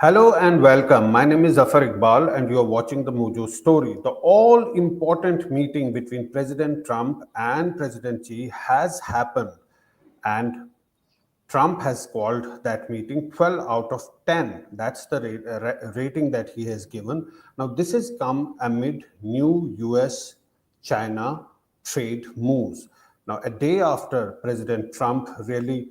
Hello and welcome. My name is Zaffar Iqbal, and you are watching the Mojo Story. The all important meeting between President Trump and President Xi has happened, and Trump has called that meeting 12 out of 10. That's the rating that he has given. Now, this has come amid new US China trade moves. Now, a day after President Trump really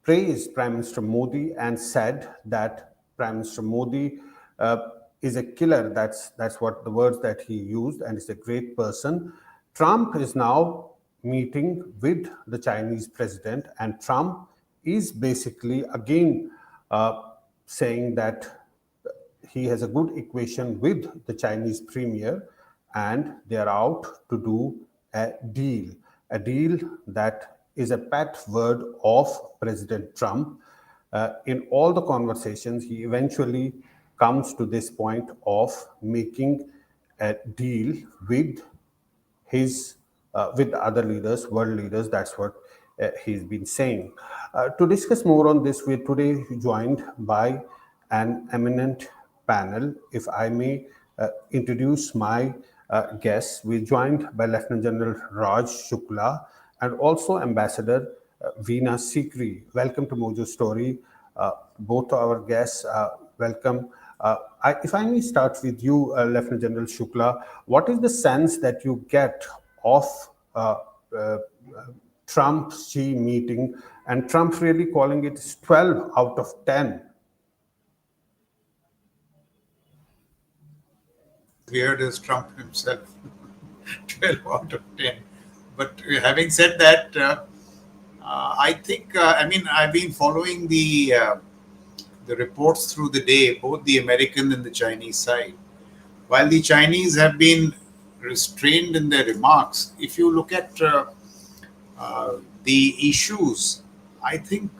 praised Prime Minister Modi and said that Prime Minister Modi is a killer. That's what the words that he used, and is a great person. Trump is now meeting with the Chinese president, and Trump is basically again saying that he has a good equation with the Chinese premier, and they are out to do a deal that is a pet word of President Trump. In all the conversations, he eventually comes to this point of making a deal with his with other leaders, world leaders. That's what he's been saying. To discuss more on this, we're today joined by an eminent panel. If I may introduce my guests, we're joined by Lt Gen Raj Shukla and also Ambassador Veena Sikri. Welcome to Mojo Story. Both our guests, welcome. If I may start with you, Lt Gen Shukla, what is the sense that you get of uh, Trump-Xi meeting, and Trump really calling it 12 out of 10? Weird as Trump himself, 12 out of 10. But having said that, I think, I've been following the reports through the day, both the American and the Chinese side. While the Chinese have been restrained in their remarks, if you look at the issues, I think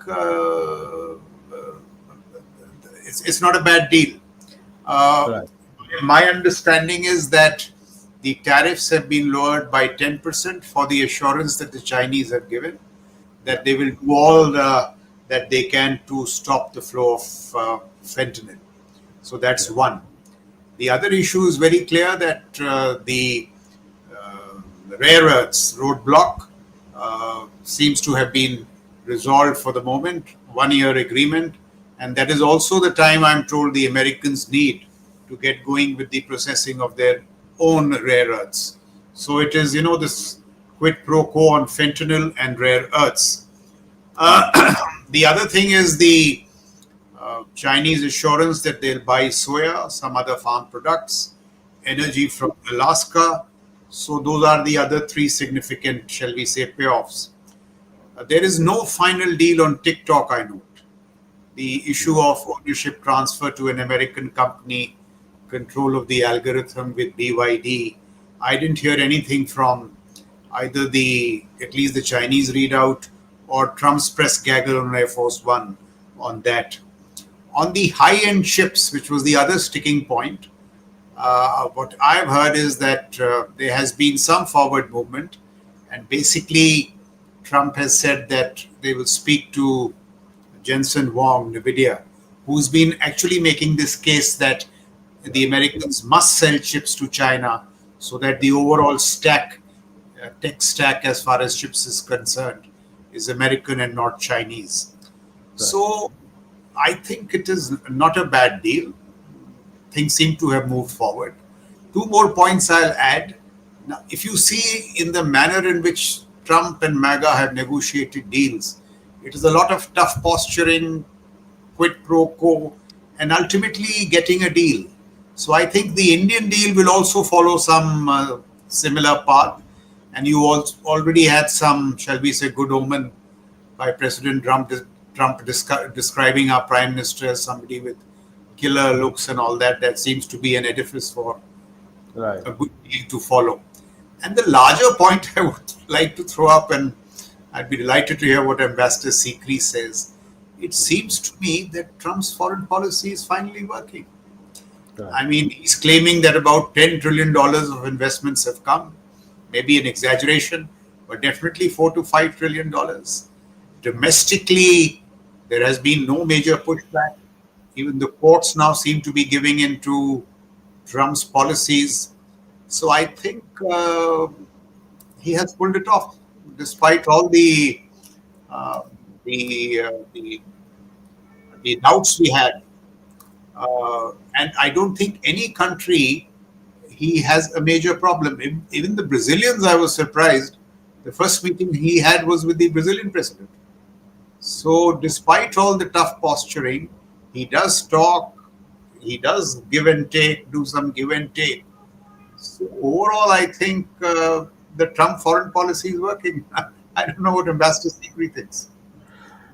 it's not a bad deal. Right. My understanding is that the tariffs have been lowered by 10% for the assurance that the Chinese have given that they will do all that they can to stop the flow of fentanyl. So that's one. The other issue is very clear that the rare earths roadblock seems to have been resolved for the moment, 1 year agreement. And that is also the time I'm told the Americans need to get going with the processing of their own rare earths. So it is, this quid pro quo on fentanyl and rare earths. The other thing is the Chinese assurance that they'll buy soya, some other farm products, energy from Alaska. So those are the other three significant, shall we say, payoffs. There is no final deal on TikTok, I note. The issue of ownership transfer to an American company, control of the algorithm with BYD. I didn't hear anything from either at least the Chinese readout or Trump's press gaggle on Air Force One on that. On the high-end chips, which was the other sticking point, what I've heard is that there has been some forward movement, and basically Trump has said that they will speak to Jensen Huang, NVIDIA, who's been actually making this case that the Americans must sell chips to China so that the overall tech stack as far as chips is concerned is American and not Chinese. Right. So I think it is not a bad deal. Things seem to have moved forward. Two more points I'll add. Now, if you see in the manner in which Trump and MAGA have negotiated deals, it is a lot of tough posturing, quid pro quo, and ultimately getting a deal. So I think the Indian deal will also follow some similar path. And you already had some, shall we say, good omen by President Trump describing our Prime Minister as somebody with killer looks and all that. That seems to be an edifice for a good deal to follow. And the larger point I would like to throw up, and I'd be delighted to hear what Ambassador Sikri says. It seems to me that Trump's foreign policy is finally working. Right. I mean, he's claiming that about $10 trillion of investments have come. Maybe an exaggeration, but definitely $4 to $5 trillion. Domestically, There has been no major pushback. Even the courts now seem to be giving in to Trump's policies. So I think he has pulled it off, despite all uh, the, uh, the the doubts we had. And I don't think any country he has a major problem. Even the Brazilians, I was surprised. The first meeting he had was with the Brazilian president. So, despite all the tough posturing, he does talk, he does give and take, do some give and take. So, overall, I think the Trump foreign policy is working. I don't know what Ambassador Sikri thinks.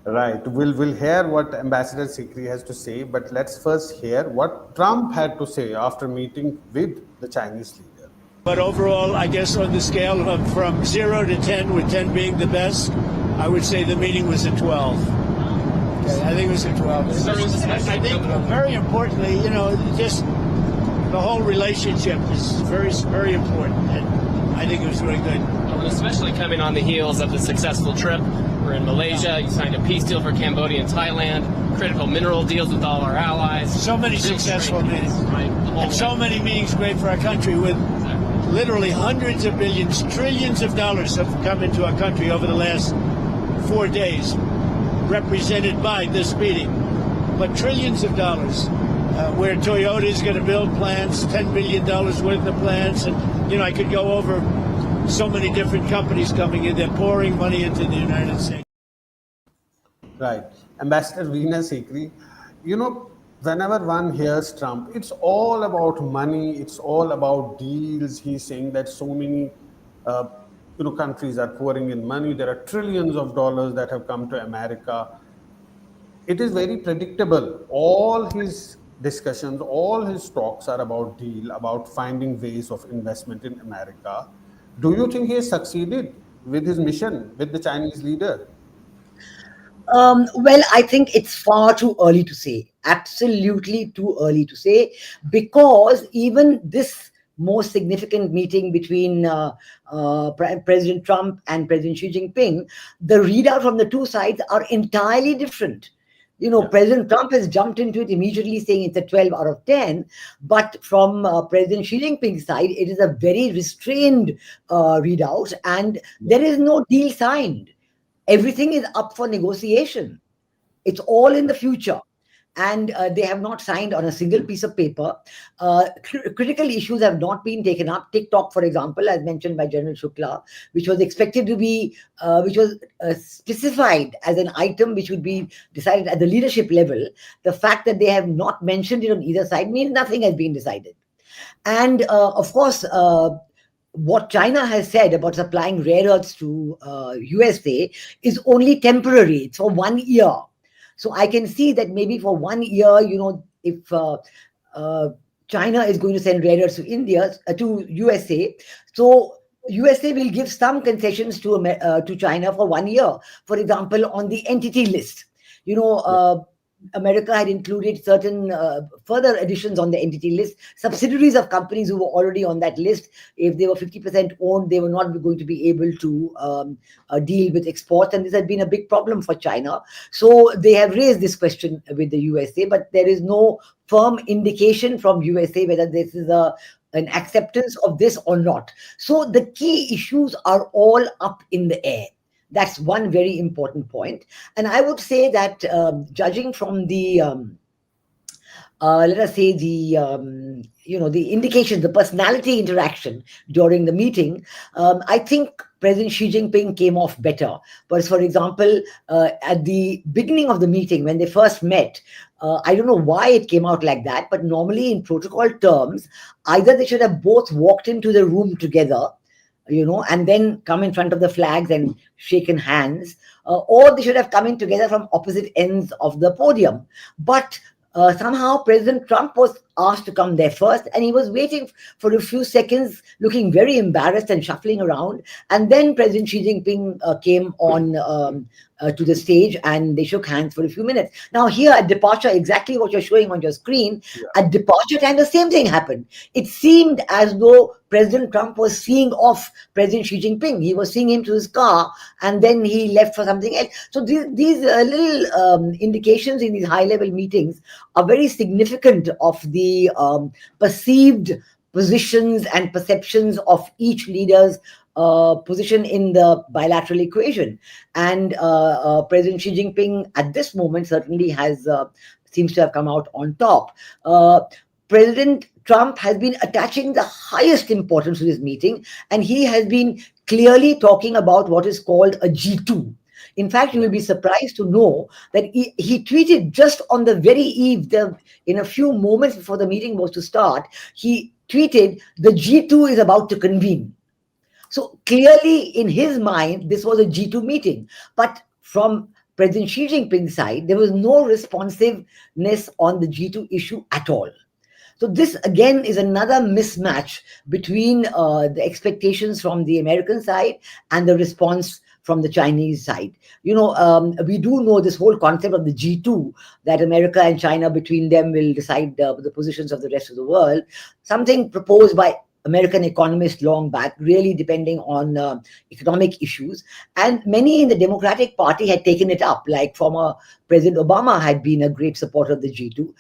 Right. We'll hear what Ambassador Sikri has to say, but let's first hear what Trump had to say after meeting with the Chinese leader. But overall, I guess on the scale of from 0 to 10, with 10 being the best, I would say the meeting was a 12. Okay, I think it was a 12. I think very importantly, just the whole relationship is very, very important. And I think it was really good. Especially coming on the heels of the successful trip. We're in Malaysia. You signed a peace deal for Cambodia and Thailand. Critical mineral deals with all our allies. So many successful meetings. Right? And so many meetings great for our country with literally hundreds of billions, trillions of dollars have come into our country over the last 4 days, represented by this meeting. But trillions of dollars, where Toyota is going to build plants, $10 billion worth of plants. And, I could go over so many different companies coming in. They're pouring money into the United States. Right. Ambassador Veena Sikri, whenever one hears Trump, it's all about money, it's all about deals. He's saying that so many countries are pouring in money. There are trillions of dollars that have come to America. It is very predictable. All his discussions, all his talks are about deal, about finding ways of investment in America. Do you think he has succeeded with his mission with the Chinese leader? Well, I think it's far too early to say. Absolutely too early to say, because even this most significant meeting between President Trump and President Xi Jinping, the readout from the two sides are entirely different. President Trump has jumped into it immediately, saying it's a 12 out of 10. But from President Xi Jinping's side, it is a very restrained readout, and there is no deal signed. Everything is up for negotiation. It's all in the future. And they have not signed on a single piece of paper. Critical issues have not been taken up. TikTok, for example, as mentioned by General Shukla, which was expected to be, which was specified as an item which would be decided at the leadership level. The fact that they have not mentioned it on either side means nothing has been decided. And of course, what China has said about supplying rare earths to USA is only temporary. It's for 1 year. So I can see that maybe for 1 year, if China is going to send rare earths to USA, so USA will give some concessions to China for 1 year. For example, on the entity list, America had included certain further additions on the entity list. Subsidiaries of companies who were already on that list, if they were 50% owned, they were not going to be able to deal with exports. And this had been a big problem for China. So they have raised this question with the USA, but there is no firm indication from USA whether this is an acceptance of this or not. So the key issues are all up in the air. That's one very important point. And I would say that judging from the, let us say the indications, the personality interaction during the meeting, I think President Xi Jinping came off better. But for example, at the beginning of the meeting, when they first met, I don't know why it came out like that, but normally in protocol terms, either they should have both walked into the room together, and then come in front of the flags and shaken hands, or they should have come in together from opposite ends of the podium. But somehow President Trump was asked to come there first, and he was waiting for a few seconds, looking very embarrassed and shuffling around. And then President Xi Jinping came on to the stage, and they shook hands for a few minutes. Now, here at departure, exactly what you're showing on your screen, at departure time, the same thing happened. It seemed as though President Trump was seeing off President Xi Jinping. He was seeing him to his car, and then he left for something else. So these little indications in these high-level meetings are very significant of the perceived positions and perceptions of each leader's position in the bilateral equation. And President Xi Jinping at this moment certainly has seems to have come out on top. President Trump has been attaching the highest importance to this meeting, and he has been clearly talking about what is called a G2. In fact, you will be surprised to know that he tweeted just on the very eve, in a few moments before the meeting was to start, he tweeted, "The G2 is about to convene." So clearly, in his mind, this was a G2 meeting. But from President Xi Jinping's side, there was no responsiveness on the G2 issue at all. So this, again, is another mismatch between the expectations from the American side and the response from the Chinese side. We do know this whole concept of the G2, that America and China between them will decide the positions of the rest of the world, something proposed by American economists long back, really depending on economic issues. And many in the Democratic Party had taken it up, like former President Obama had been a great supporter of the G2.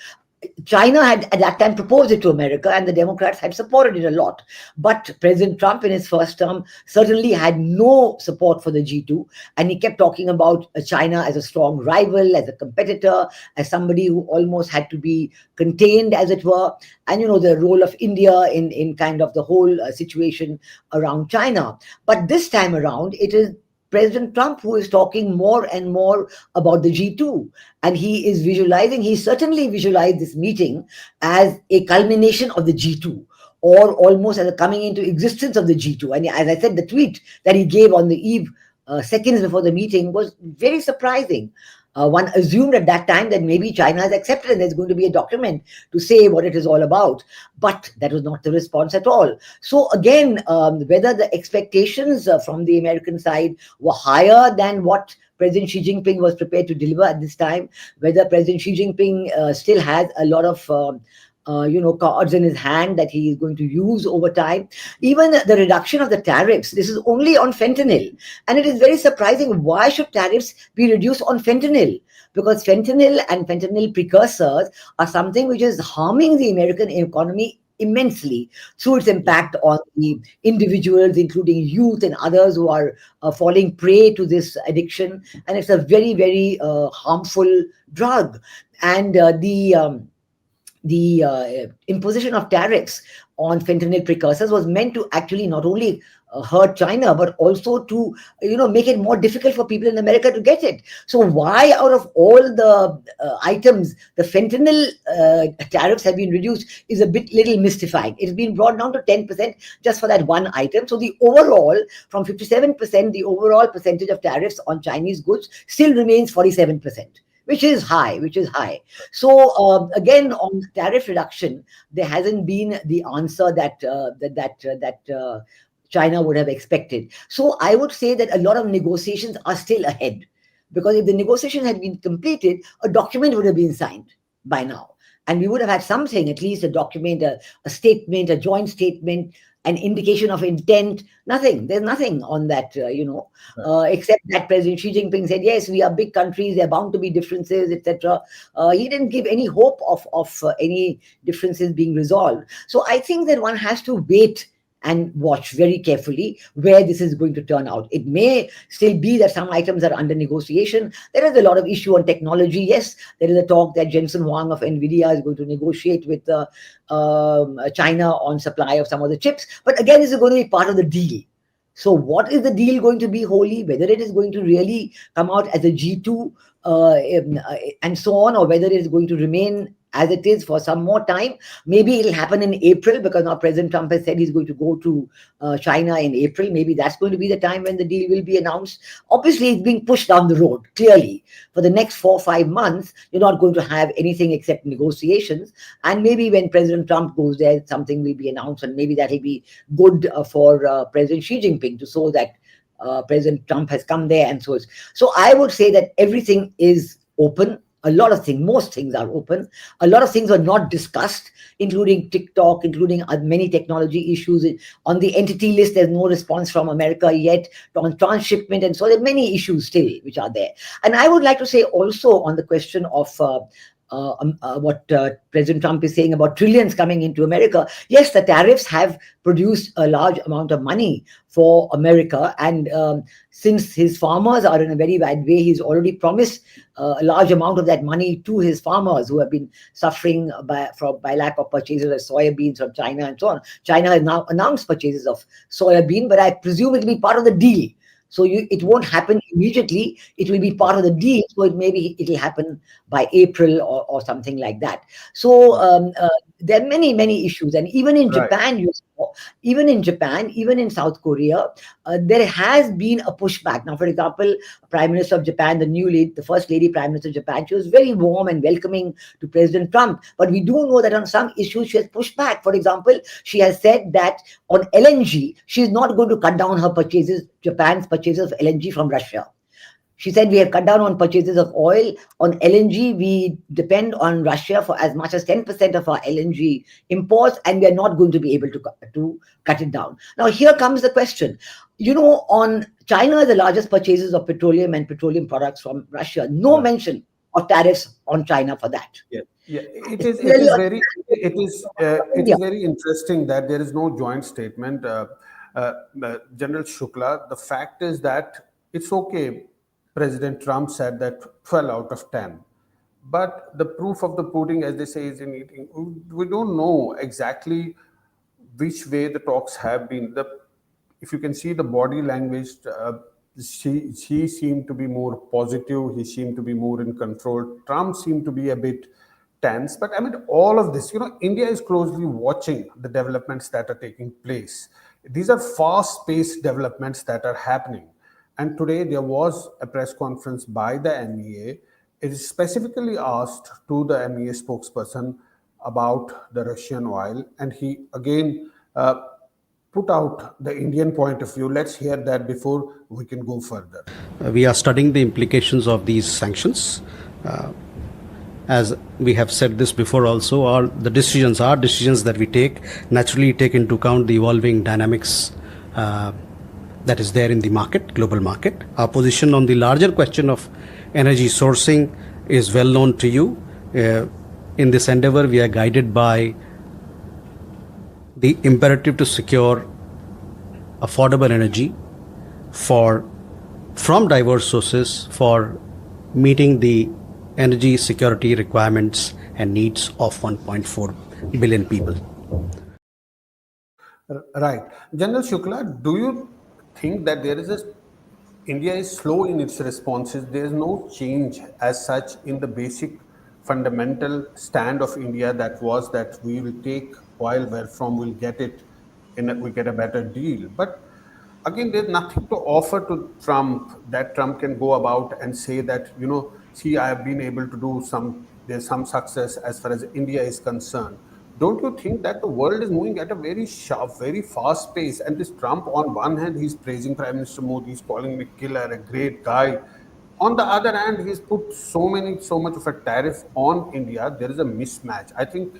China had at that time proposed it to America, and the Democrats had supported it a lot. But President Trump in his first term certainly had no support for the G2, and he kept talking about China as a strong rival, as a competitor, as somebody who almost had to be contained, as it were, and the role of India in kind of the whole situation around China. But this time around, it is President Trump who is talking more and more about the G2, and he certainly visualized this meeting as a culmination of the G2, or almost as a coming into existence of the G2. And as I said, the tweet that he gave on the eve, seconds before the meeting, was very surprising. One assumed at that time that maybe China has accepted and there's going to be a document to say what it is all about. But that was not the response at all. So again, whether the expectations from the American side were higher than what President Xi Jinping was prepared to deliver at this time, whether President Xi Jinping still has a lot of cards in his hand that he is going to use over time. Even the reduction of the tariffs, this is only on fentanyl. And it is very surprising. Why should tariffs be reduced on fentanyl? Because fentanyl and fentanyl precursors are something which is harming the American economy immensely through its impact on the individuals, including youth and others who are falling prey to this addiction. And it's a very, very harmful drug. And the imposition of tariffs on fentanyl precursors was meant to actually not only hurt China, but also to make it more difficult for people in America to get it. So why, out of all the items, the fentanyl tariffs have been reduced is a little mystifying. It's been brought down to 10% just for that one item. So the overall, from 57%, the overall percentage of tariffs on Chinese goods still remains 47%. Which is high. So again, on tariff reduction, there hasn't been the answer that China would have expected. So I would say that a lot of negotiations are still ahead, because if the negotiation had been completed, a document would have been signed by now, and we would have had something, at least a document, a statement, a joint statement, an indication of intent. Nothing. There's nothing on that, except that President Xi Jinping said, yes, we are big countries, there are bound to be differences, etc. He didn't give any hope of any differences being resolved. So I think that one has to wait and watch very carefully where this is going to turn out. It may still be that some items are under negotiation. There is a lot of issue on technology. Yes, there is a talk that Jensen Huang of NVIDIA is going to negotiate with China on supply of some of the chips. But again, this is going to be part of the deal. So what is the deal going to be wholly? Whether it is going to really come out as a G2 and so on, or whether it is going to remain as it is for some more time. Maybe it'll happen in April, because now President Trump has said he's going to go to China in April. Maybe that's going to be the time when the deal will be announced. Obviously, it's being pushed down the road, clearly. For the next 4 or 5 months, you're not going to have anything except negotiations. And maybe when President Trump goes there, something will be announced, and maybe that'll be good for President Xi Jinping, to show that President Trump has come there, and so on. So I would say that everything is open. A lot of things, most things are open. A lot of things are not discussed, including TikTok, including many technology issues. On the entity list, there's no response from America yet on transshipment, and so there are many issues still which are there. And I would like to say also on the question of what President Trump is saying about trillions coming into America. Yes, the tariffs have produced a large amount of money for America, and since his farmers are in a very bad way, he's already promised a large amount of that money to his farmers who have been suffering by lack of purchases of soybeans from China and so on. China has now announced purchases of soybean, but I presume it will be part of the deal. So it won't happen immediately. It will be part of the deal. So maybe it will happen by April or something like that. So there are many, many issues. And even in Japan, even in South Korea, there has been a pushback. Now, for example, Prime Minister of Japan, the first lady Prime Minister of Japan, she was very warm and welcoming to President Trump. But we do know that on some issues she has pushed back. For example, she has said that on LNG, she is not going to cut down her purchases, Japan's purchases of LNG from Russia. She said we have cut down on purchases of oil. On LNG, we depend on Russia for as much as 10% of our LNG imports, and we are not going to be able to cut it down. Now, here comes the question. On China is the largest purchases of petroleum and petroleum products from Russia. No mention of tariffs on China for that. Yeah. It is very interesting that there is no joint statement. General Shukla, the fact is that it's okay. President Trump said that 12 out of 10. But the proof of the pudding, as they say, is in eating. We don't know exactly which way the talks have been. If you can see the body language, he seemed to be more positive. He seemed to be more in control. Trump seemed to be a bit tense. But I mean, all of this, India is closely watching the developments that are taking place. These are fast-paced developments that are happening. And today there was a press conference by the MEA. It is specifically asked to the MEA spokesperson about the Russian oil. And he again put out the Indian point of view. Let's hear that before we can go further. We are studying the implications of these sanctions. As we have said this before also, our decisions that we take naturally take into account the evolving dynamics that is there in the market, global market. Our position on the larger question of energy sourcing is well known to you. In this endeavor, we are guided by the imperative to secure affordable energy from diverse sources for meeting the energy security requirements and needs of 1.4 billion people. Right. General Shukla, do you think that India is slow in its responses? There is no change as such in the basic fundamental stand of India that was that we will take oil where from we'll get it we get a better deal. But again, there's nothing to offer to Trump that Trump can go about and say that, see, I have been able to do there's some success as far as India is concerned. Don't you think that the world is moving at a very sharp, very fast pace? And this Trump, on one hand, he's praising Prime Minister Modi, he's calling me killer, a great guy. On the other hand, he's put so much of a tariff on India. There is a mismatch. I think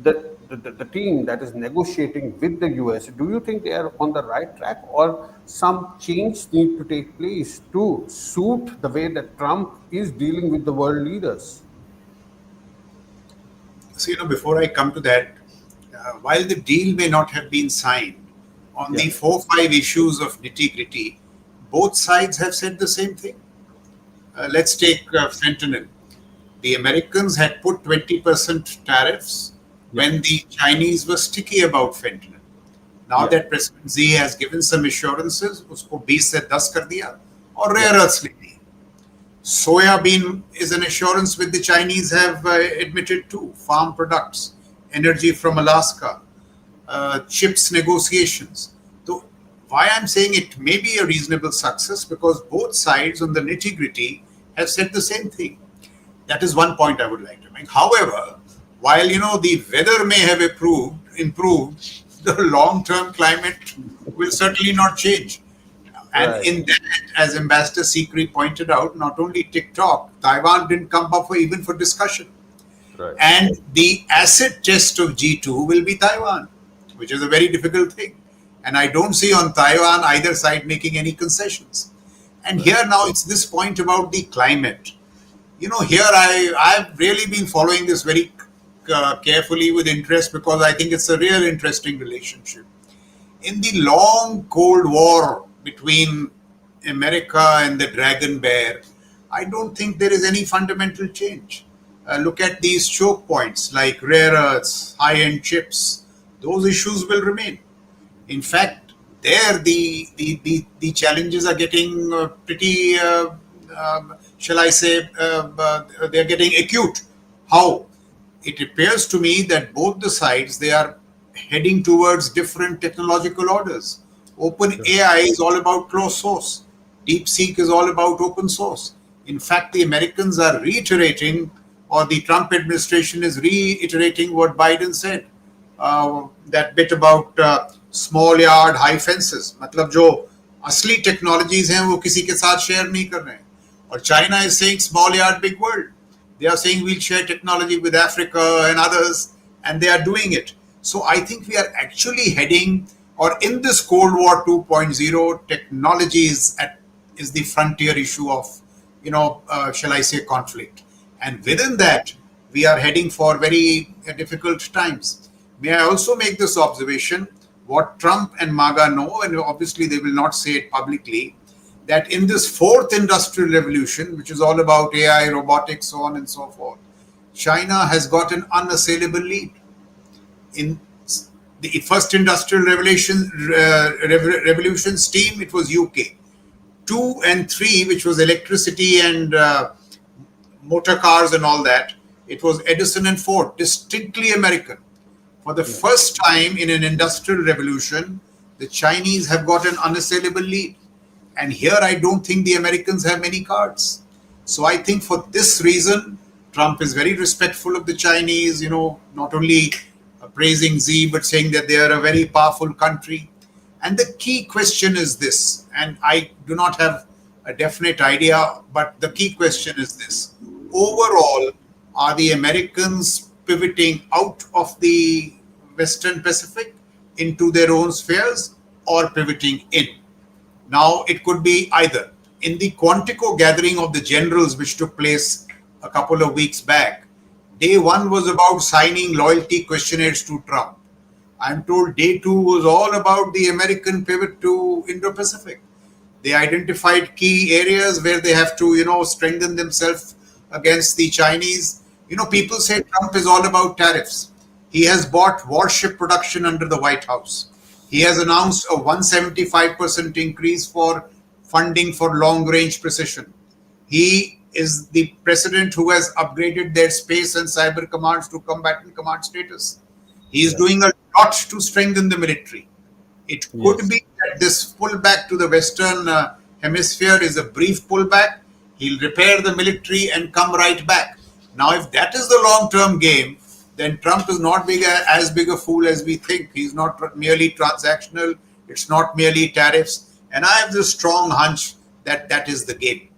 that the team that is negotiating with the US, do you think they are on the right track, or some change need to take place to suit the way that Trump is dealing with the world leaders? So, before I come to that, while the deal may not have been signed, on the 4-5 issues of nitty-gritty, both sides have said the same thing. Let's take fentanyl. The Americans had put 20% tariffs when the Chinese were sticky about fentanyl. Now that President Xi has given some assurances, usko 20 se 10 kar diya, aur rare earths le di. Soya bean is an assurance which the Chinese have admitted to. Farm products, energy from Alaska, chips negotiations. So why I'm saying it may be a reasonable success, because both sides on the nitty-gritty have said the same thing. That is one point I would like to make. However, while the weather may have improved, the long-term climate will certainly not change. And Right. in that, as Ambassador Sikri pointed out, not only TikTok, Taiwan didn't come up even for discussion. Right. And the acid test of G2 will be Taiwan, which is a very difficult thing. And I don't see on Taiwan either side making any concessions. And here now it's this point about the climate. Here I've really been following this very carefully with interest, because I think it's a real interesting relationship. In the long Cold War between America and the Dragon Bear, I don't think there is any fundamental change. Look at these choke points like rare earths, high-end chips. Those issues will remain. In fact, there the challenges are getting pretty, shall I say, they're getting acute. How? It appears to me that both the sides, they are heading towards different technological orders. OpenAI is all about closed source. DeepSeek is all about open source. In fact, the Americans are reiterating, or the Trump administration is reiterating what Biden said. That bit about small yard, high fences. मतलब जो असली technologies हैं वो किसी के साथ share नहीं कर रहे हैं. और China is saying small yard, big world. They are saying we'll share technology with Africa and others, and they are doing it. So I think we are actually heading, or in this Cold War 2.0, technology is the frontier issue of, shall I say, conflict. And within that, we are heading for very difficult times. May I also make this observation? What Trump and MAGA know, and obviously they will not say it publicly, that in this fourth industrial revolution, which is all about AI, robotics, so on and so forth, China has got an unassailable lead. In the first industrial revolution steam, it was UK. 2 and 3, which was electricity and motor cars and all that, it was Edison and Ford, distinctly American. For the first time in an industrial revolution, the Chinese have got an unassailable lead. And here I don't think the Americans have many cards. So I think for this reason, Trump is very respectful of the Chinese, not only praising Xi, but saying that they are a very powerful country. And the key question is this, and I do not have a definite idea, but the key question is this. Overall, are the Americans pivoting out of the Western Pacific into their own spheres, or pivoting in? Now, it could be either. In the Quantico gathering of the generals, which took place a couple of weeks back, day one was about signing loyalty questionnaires to Trump. I'm told day two was all about the American pivot to Indo-Pacific. They identified key areas where they have to, strengthen themselves against the Chinese. People say Trump is all about tariffs. He has bought warship production under the White House. He has announced a 175% increase for funding for long-range precision. He is the president who has upgraded their space and cyber commands to combatant command status. He is doing a lot to strengthen the military. It could be that this pullback to the Western hemisphere is a brief pullback. He'll repair the military and come right back. Now, if that is the long-term game, then Trump is not as big a fool as we think. He's not merely transactional. It's not merely tariffs. And I have this strong hunch that that is the game.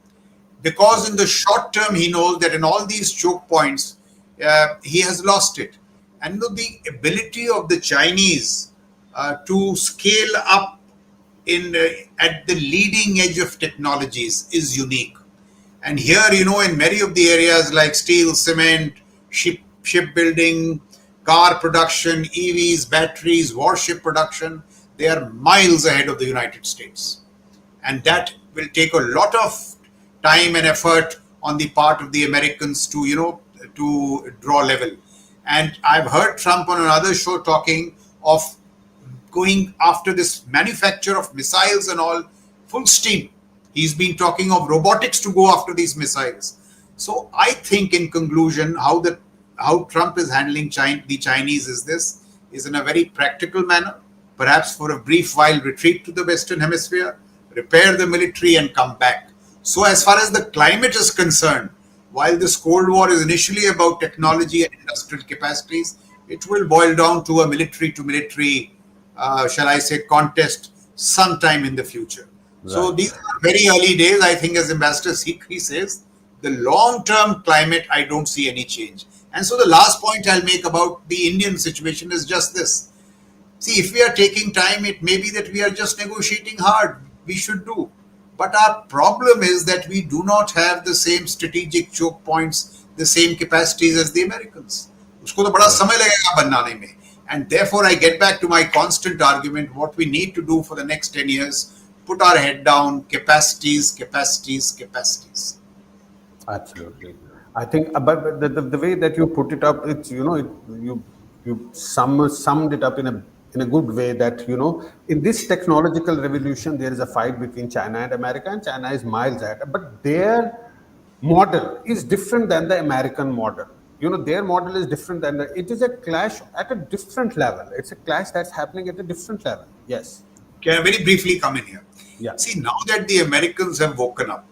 Because in the short term, he knows that in all these choke points, he has lost it. And the ability of the Chinese to scale up at the leading edge of technologies is unique. And here, in many of the areas like steel, cement, shipbuilding, car production, EVs, batteries, warship production, they are miles ahead of the United States. And that will take a lot of time and effort on the part of the Americans to draw level. And I've heard Trump on another show talking of going after this manufacture of missiles and all full steam. He's been talking of robotics to go after these missiles. So I think, in conclusion, how Trump is handling the Chinese is in a very practical manner, perhaps for a brief while retreat to the Western Hemisphere, repair the military and come back. So as far as the climate is concerned, while this Cold War is initially about technology and industrial capacities, it will boil down to a military to military, shall I say, contest sometime in the future. Right. So these are very early days. I think, as Ambassador Sikri says, the long-term climate, I don't see any change. And so the last point I'll make about the Indian situation is just this. See, if we are taking time, it may be that we are just negotiating hard. We should do. But our problem is that we do not have the same strategic choke points, the same capacities as the Americans. Usko to bada samay lagega banane mein. And therefore, I get back to my constant argument, what we need to do for the next 10 years, put our head down, capacities, capacities, capacities. Absolutely. I think, but the way that you put it up, it's, you summed it up in a good way that, in this technological revolution, there is a fight between China and America, and China is miles ahead. But their model is different than the American model. Their model is different than it is a clash at a different level. It's a clash that's happening at a different level. Yes. Can I very briefly come in here? Yeah. See, now that the Americans have woken up,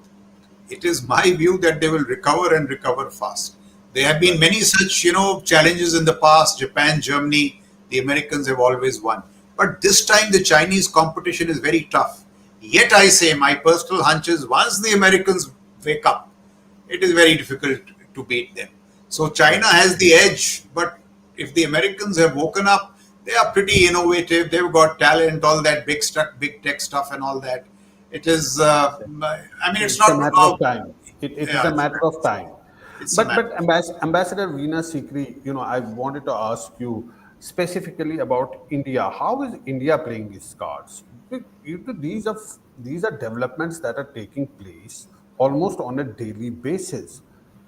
it is my view that they will recover and recover fast. There have been many such, challenges in the past. Japan, Germany, the Americans have always won. But this time the Chinese competition is very tough. Yet I say, my personal hunch is, once the Americans wake up, it is very difficult to beat them. So China has the edge, but if the Americans have woken up, they are pretty innovative. They've got talent, all that big tech stuff and all that. It is, it's not a matter of time. It is a matter of time. But Ambassador Veena Sikri, I wanted to ask you specifically about India. How is India playing these cards? These are developments that are taking place almost on a daily basis.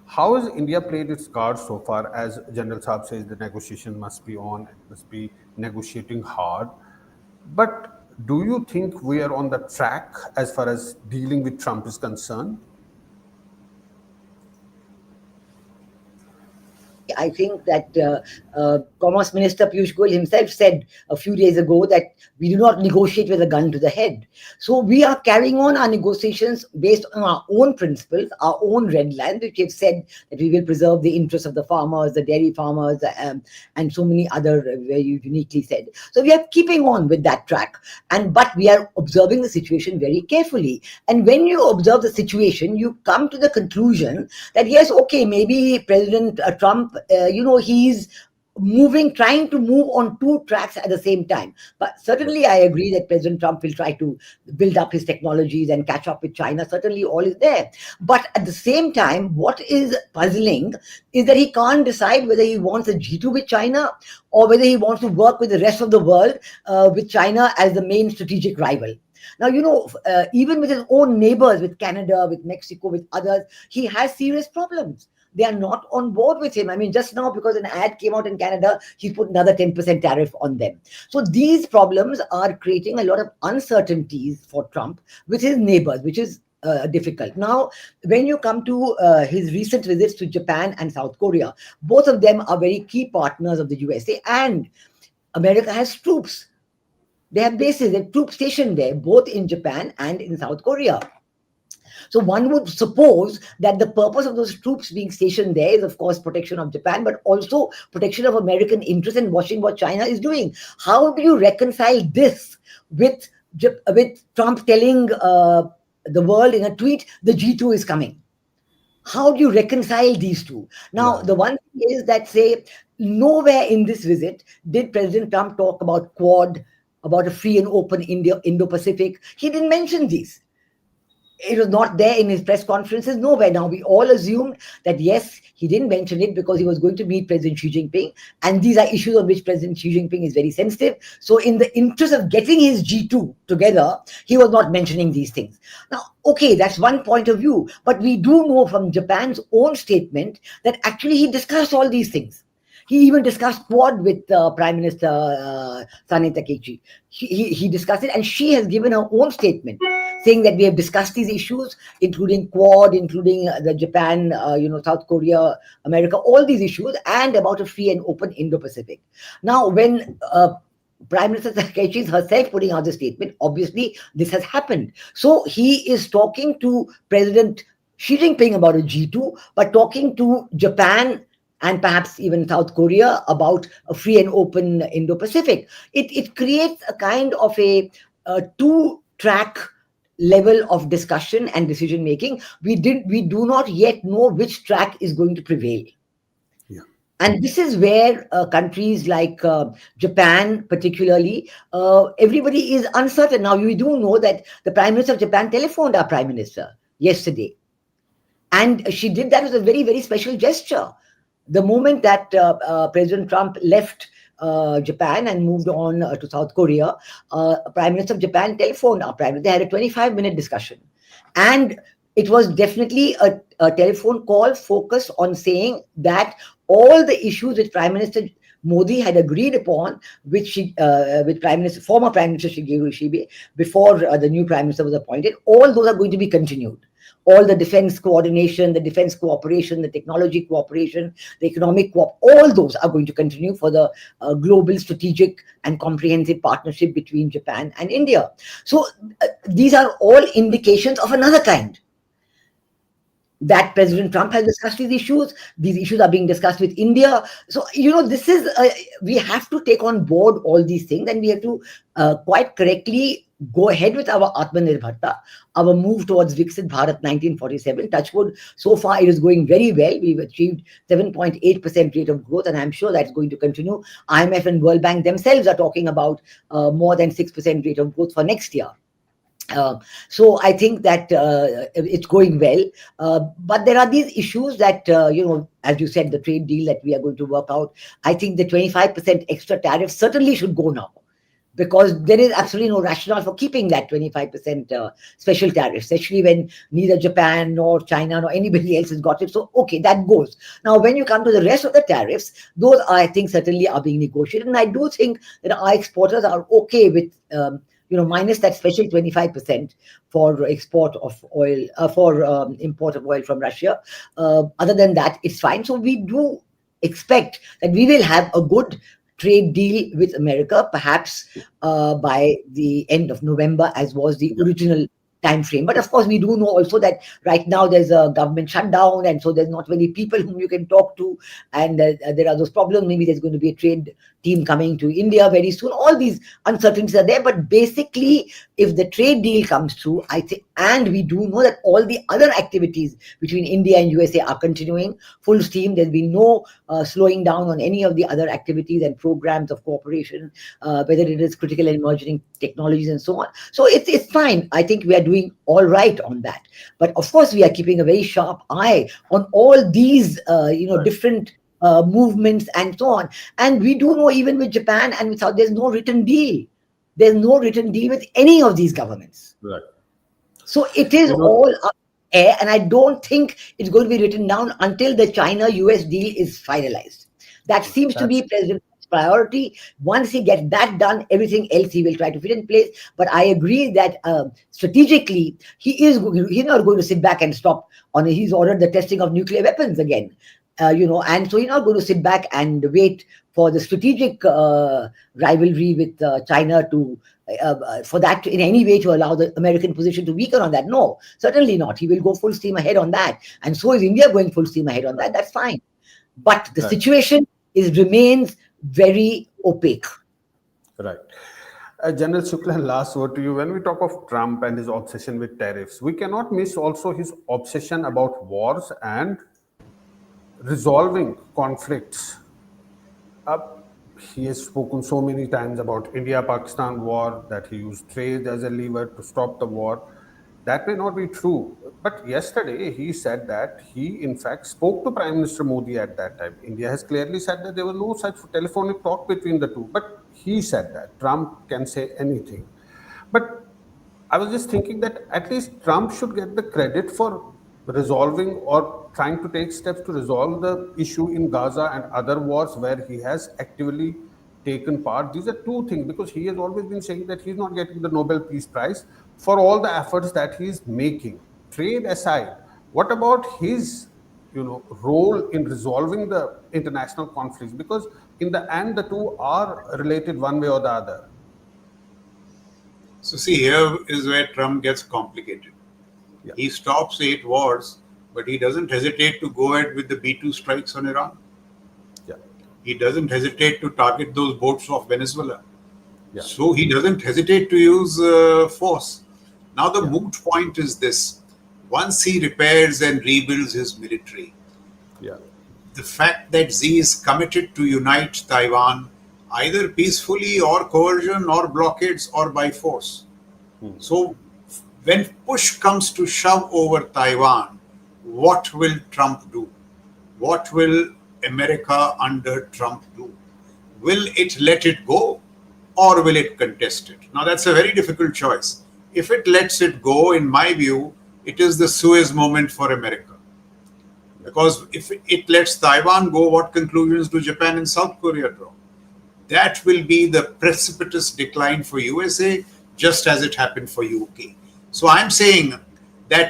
How has India played its cards so far? As General Saab says, the negotiation must be on, it must be negotiating hard. But do you think we are on the track as far as dealing with Trump is concerned? I think that Commerce Minister Piyush Goyal himself said a few days ago that we do not negotiate with a gun to the head. So we are carrying on our negotiations based on our own principles, our own red lines, which we have said that we will preserve the interests of the farmers, the dairy farmers, and so many other very uniquely said. So we are keeping on with that track, but we are observing the situation very carefully. And when you observe the situation, you come to the conclusion that yes, okay, maybe President Trump, he's trying to move on two tracks at the same time. But certainly I agree that President Trump will try to build up his technologies and catch up with China. Certainly all is there. But at the same time, what is puzzling is that he can't decide whether he wants a G2 with China or whether he wants to work with the rest of the world with China as the main strategic rival. Now, even with his own neighbors, with Canada, with Mexico, with others, he has serious problems. They are not on board with him. I mean, just now, because an ad came out in Canada, he put another 10% tariff on them. So these problems are creating a lot of uncertainties for Trump with his neighbors, which is difficult. Now, when you come to his recent visits to Japan and South Korea, both of them are very key partners of the USA, and America has troops. They have bases, they have troops stationed there, both in Japan and in South Korea. So one would suppose that the purpose of those troops being stationed there is, of course, protection of Japan, but also protection of American interests and watching what China is doing. How do you reconcile this with Trump telling the world in a tweet, the G2 is coming? How do you reconcile these two? Now, the one thing is that, say, nowhere in this visit did President Trump talk about Quad, about a free and open Indo-Pacific. He didn't mention these. It was not there in his press conferences, nowhere. Now, we all assumed that, yes, he didn't mention it because he was going to meet President Xi Jinping. And these are issues on which President Xi Jinping is very sensitive. So in the interest of getting his G2 together, he was not mentioning these things. Now, okay, that's one point of view. But we do know from Japan's own statement that actually he discussed all these things. He even discussed Quad with Prime Minister Sane Takeichi. He discussed it, and she has given her own statement saying that we have discussed these issues, including Quad, including the Japan, South Korea, America, all these issues, and about a free and open Indo-Pacific. Now, when Prime Minister Takeshi is herself putting out the statement, obviously this has happened. So he is talking to President Xi Jinping about a G2, but talking to Japan and perhaps even South Korea about a free and open Indo-Pacific. It creates a kind of a two-track level of discussion and decision making. We do not yet know which track is going to prevail. And this is where countries like Japan, particularly, everybody is uncertain. Now, we do know that the Prime Minister of Japan telephoned our Prime Minister yesterday. And she did that with a very, very special gesture. The moment that President Trump left Japan and moved on to South Korea, Prime Minister of Japan telephoned our Prime Minister. They had a 25-minute discussion. And it was definitely a telephone call focused on saying that all the issues which Prime Minister Modi had agreed upon, with former Prime Minister Shigeru Ishibe, before the new Prime Minister was appointed, all those are going to be continued. All the defense coordination, the defense cooperation, the technology cooperation, the economic all those are going to continue for the global strategic and comprehensive partnership between Japan and India. So these are all indications of another kind, that President Trump has discussed these issues. These issues are being discussed with India. So, this is, we have to take on board all these things, and we have to quite correctly go ahead with our Atmanirbharta, our move towards Viksit Bharat 1947. Touchwood, so far it is going very well. We've achieved 7.8% rate of growth, and I'm sure that's going to continue. IMF and World Bank themselves are talking about more than 6% rate of growth for next year. So I think that it's going well, but there are these issues that, as you said, the trade deal that we are going to work out. I think the 25% extra tariff certainly should go now, because there is absolutely no rationale for keeping that 25% special tariff, especially when neither Japan nor China nor anybody else has got it. So, okay, that goes. Now, when you come to the rest of the tariffs, those I think certainly are being negotiated. And I do think that our exporters are okay with minus that special 25% for export of oil, for import of oil from Russia. Other than that, it's fine. So we do expect that we will have a good trade deal with America, perhaps by the end of November, as was the original time frame. But of course, we do know also that right now there's a government shutdown, and so there's not many people whom you can talk to, and there are those problems. Maybe there's going to be a trade team coming to India very soon. All these uncertainties are there, but basically, if the trade deal comes through, I think, and we do know that all the other activities between India and USA are continuing full steam. There'll be no slowing down on any of the other activities and programs of cooperation, whether it is critical and emerging technologies and so on. So it's fine. I think we are doing all right on that. But of course, we are keeping a very sharp eye on all these, different movements and so on. And we do know, even with Japan and with South, there's no written deal. There's no written deal with any of these governments. Right. So it is all up air, and I don't think it's going to be written down until the China-US deal is finalized. That seems to be President Trump's priority. Once he gets that done, everything else he will try to fit in place. But I agree that strategically, he's not going to sit back and stop on. He's ordered the testing of nuclear weapons again. And so he's not going to sit back and wait for the strategic rivalry with China to for that to, in any way, to allow the American position to weaken on that. No, certainly not. He will go full steam ahead on that, and so is India going full steam ahead on that. That's fine. But the situation remains very opaque. Right. General Shukla, last word to you. When we talk of Trump and his obsession with tariffs, we cannot miss also his obsession about wars and resolving conflicts. He has spoken so many times about India-Pakistan war, that he used trade as a lever to stop the war. That may not be true. But yesterday he said that he in fact spoke to Prime Minister Modi at that time. India has clearly said that there was no such telephonic talk between the two. But he said that Trump can say anything. But I was just thinking that at least Trump should get the credit for resolving or trying to take steps to resolve the issue in Gaza and other wars where he has actively taken part. These are two things, because he has always been saying that he's not getting the Nobel Peace Prize, for all the efforts that he's making. Trade aside, what about his role in resolving the international conflicts? Because in the end, the two are related one way or the other. So see, here is where Trump gets complicated. Yeah. He stops 8 wars, but he doesn't hesitate to go ahead with the B-2 strikes on Iran. Yeah. He doesn't hesitate to target those boats off Venezuela. Yeah. So he doesn't hesitate to use force. Now the moot point is this. Once he repairs and rebuilds his military, Yeah. the fact that Xi is committed to unite Taiwan either peacefully or coercion or blockades or by force. So when push comes to shove over Taiwan, what will Trump do? What will America under Trump do? Will it let it go or will it contest it? Now that's a very difficult choice. If it lets it go, in my view, it is the Suez moment for America. Because if it lets Taiwan go, what conclusions do Japan and South Korea draw? That will be the precipitous decline for USA, just as it happened for UK. So I'm saying that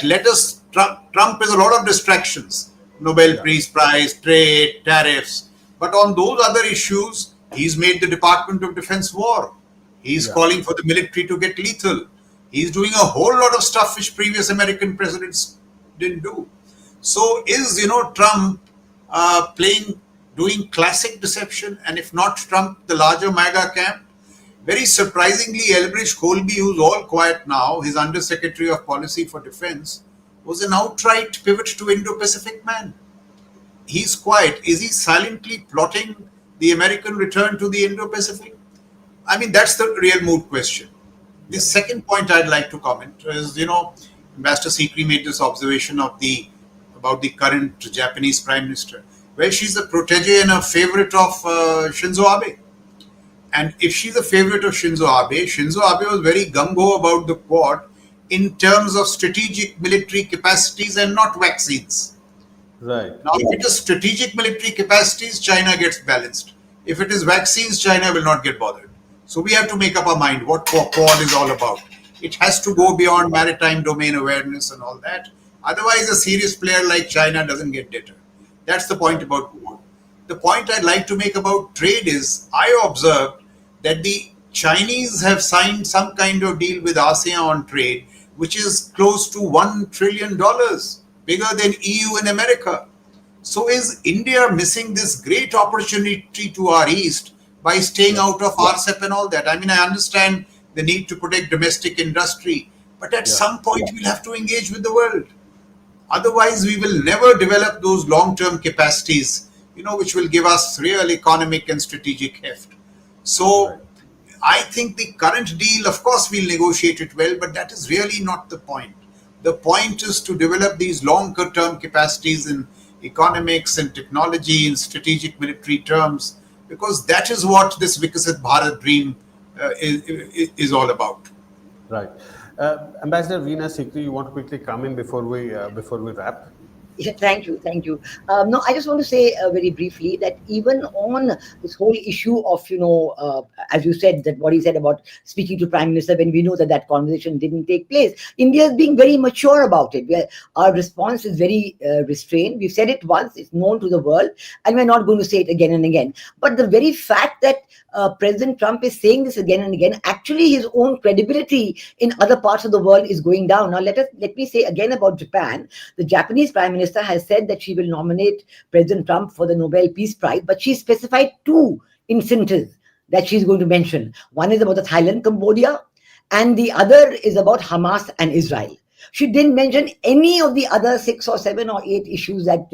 Trump has a lot of distractions, Nobel Peace Prize, trade, tariffs, but on those other issues, he's made the Department of Defense war. He's calling for the military to get lethal. He's doing a whole lot of stuff which previous American presidents didn't do. So is, Trump doing classic deception? And if not Trump, the larger MAGA camp? Very surprisingly, Elbridge Colby, who's all quiet now, his Undersecretary of Policy for Defense, was an outright pivot to Indo-Pacific man. He's quiet. Is he silently plotting the American return to the Indo-Pacific? I mean, that's the real moot question. The second point I'd like to comment is, Ambassador Sikri made this observation about the current Japanese Prime Minister. Well, she's a protege and a favorite of Shinzo Abe. And if she's a favorite of Shinzo Abe was very gung-ho about the Quad in terms of strategic military capacities and not vaccines. Right. Now, if it is strategic military capacities, China gets balanced. If it is vaccines, China will not get bothered. So we have to make up our mind what Quad is all about. It has to go beyond maritime domain awareness and all that. Otherwise, a serious player like China doesn't get deterred. That's the point about Quad. The point I'd like to make about trade is, I observed that the Chinese have signed some kind of deal with ASEAN on trade, which is close to $1 trillion, bigger than EU and America. So is India missing this great opportunity to our east by staying out of RCEP and all that? I mean, I understand the need to protect domestic industry, but at some point we'll have to engage with the world. Otherwise, we will never develop those long-term capacities, which will give us real economic and strategic heft. So I think the current deal, of course, we'll negotiate it well, but that is really not the point. The point is to develop these longer-term capacities in economics and technology in strategic military terms, because that is what this Vikasit Bharat dream is all about. Right. Ambassador Veena Sikri, you want to quickly come in before we wrap? Yeah, thank you. No, I just want to say very briefly that even on this whole issue of, as you said, that what he said about speaking to Prime Minister when we know that conversation didn't take place, India is being very mature about it. Our response is very restrained. We've said it once, it's known to the world, and we're not going to say it again and again. But the very fact that President Trump is saying this again and again, actually his own credibility in other parts of the world is going down. Now, let me say again about Japan. The Japanese Prime Minister has said that she will nominate President Trump for the Nobel Peace Prize, but she specified 2 instances that she's going to mention. One is about the Thailand, Cambodia, and the other is about Hamas and Israel. She didn't mention any of the other 6 or 7 or 8 issues that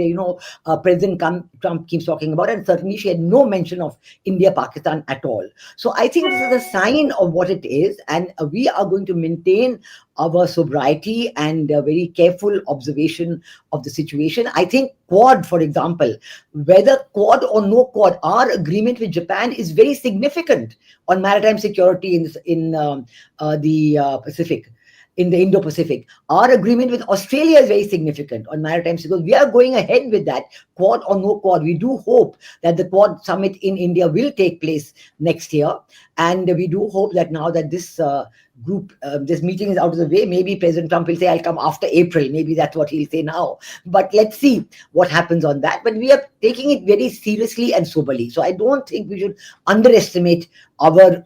President Trump keeps talking about, and certainly she had no mention of India, Pakistan at all. So I think this is a sign of what it is, and we are going to maintain our sobriety and very careful observation of the situation. I think Quad, for example, whether Quad or no Quad, our agreement with Japan is very significant on maritime security in the Pacific. in the Indo-Pacific. Our agreement with Australia is very significant on maritime because we are going ahead with that, Quad or no Quad. We do hope that the Quad summit in India will take place next year, and we do hope that now that this this meeting is out of the way, maybe President Trump will say, I'll come after April. Maybe that's what he'll say now. But let's see what happens on that. But we are taking it very seriously and soberly. So I don't think we should underestimate our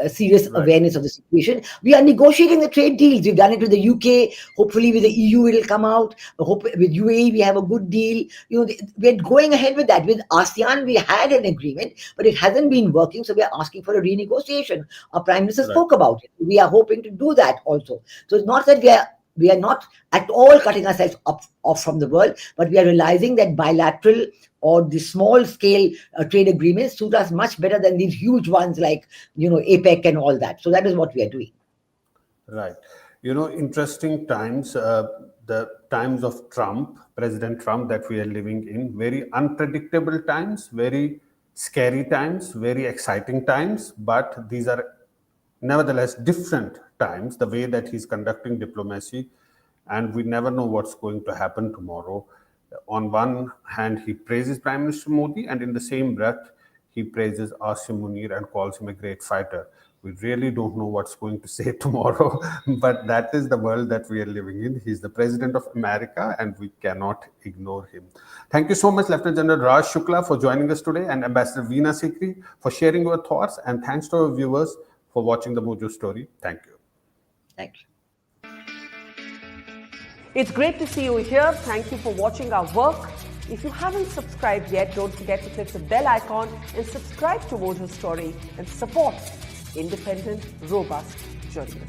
serious awareness of the situation. We are negotiating the trade deals. We've done it with the UK. Hopefully with the EU it will come out. Hope with UAE we have a good deal. We're going ahead with that. With ASEAN we had an agreement, but it hasn't been working, so we are asking for a renegotiation. Our Prime Minister spoke about it. We are hoping to do that also. So it's not that we are not at all cutting ourselves off from the world, but we are realizing that bilateral or the small scale trade agreements suit us much better than these huge ones like, APEC and all that. So that is what we are doing. Right. Interesting times, the times of Trump, President Trump that we are living in, very unpredictable times, very scary times, very exciting times, but these are nevertheless different times, the way that he's conducting diplomacy, and we never know what's going to happen tomorrow. On one hand, he praises Prime Minister Modi, and in the same breath, he praises Asim Munir and calls him a great fighter. We really don't know what's going to say tomorrow, but that is the world that we are living in. He's the President of America, and we cannot ignore him. Thank you so much, Lt Gen Raj Shukla, for joining us today, and Ambassador Veena Sikri for sharing your thoughts, and thanks to our viewers for watching the Mojo Story. Thank you. Thank you. It's great to see you here. Thank you for watching our work. If you haven't subscribed yet, don't forget to click the bell icon and subscribe to Mojo Story and support independent, robust journalism.